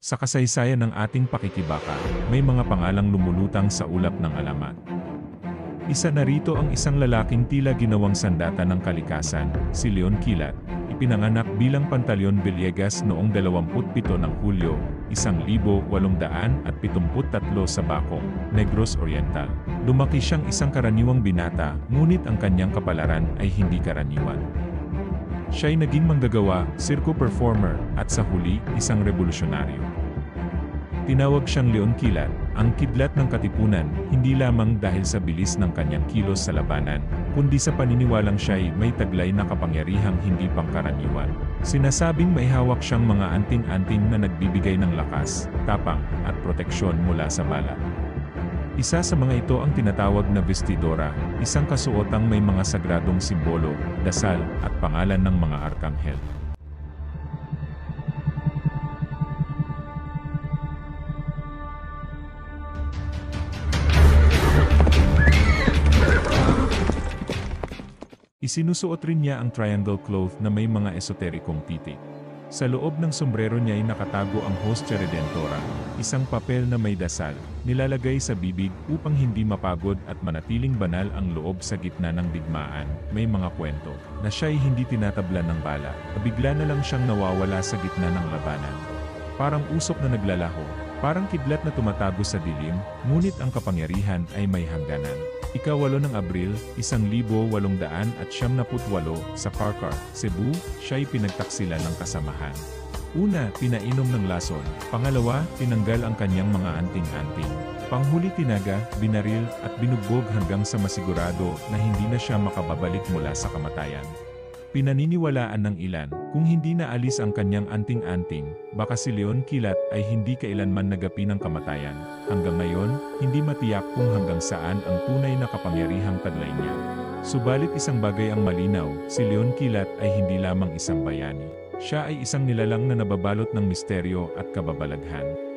Sa kasaysayan ng ating pakikibaka, may mga pangalang lumulutang sa ulap ng alamat. Isa na rito ang isang lalaking tila ginawang sandata ng kalikasan, si Leon Quilat. Ipinanganak bilang Pantaleon Villegas noong 27 ng Hulyo, 1873 sa Bacong, Negros Oriental. Lumaki siyang isang karaniwang binata, ngunit ang kanyang kapalaran ay hindi karaniwan. Siya'y naging manggagawa, sirko performer, at sa huli, isang revolusyonaryo. Tinawag siyang Leon Quilat, ang kidlat ng katipunan, hindi lamang dahil sa bilis ng kanyang kilos sa labanan, kundi sa paniniwalang siya'y may taglay na kapangyarihang hindi pangkaraniwan. Sinasabing may hawak siyang mga anting-anting na nagbibigay ng lakas, tapang, at proteksyon mula sa bala. Isa sa mga ito ang tinatawag na vestidora, isang kasuotang may mga sagradong simbolo, dasal, at pangalan ng mga arkanghel. Isinusuot rin niya ang triangle cloth na may mga esoterikong titik. Sa loob ng sombrero niya ay nakatago ang Hostia Redentora, isang papel na may dasal, nilalagay sa bibig upang hindi mapagod at manatiling banal ang loob sa gitna ng digmaan. May mga kwento na siya'y hindi tinatablan ng bala, bigla na lang siyang nawawala sa gitna ng labanan. Parang usok na naglalaho, parang kidlat na tumatago sa dilim, ngunit ang kapangyarihan ay may hangganan. Ika-8 ng Abril, 1878 sa Carcar, Cebu, siya'y pinagtaksila ng kasamahan. Una, pinainom ng lason. Pangalawa, tinanggal ang kanyang mga anting-anting. Panghuli tinaga, binaril, at binugbog hanggang sa masigurado na hindi na siya makababalik mula sa kamatayan. Pinaniniwalaan ng ilan, kung hindi naalis ang kanyang anting-anting, baka si Leon Quilat ay hindi kailanman nagapi ng kamatayan. Hanggang ngayon, hindi matiyak kung hanggang saan ang tunay na kapangyarihang taglay niya. Subalit isang bagay ang malinaw, si Leon Quilat ay hindi lamang isang bayani. Siya ay isang nilalang na nababalot ng misteryo at kababalaghan.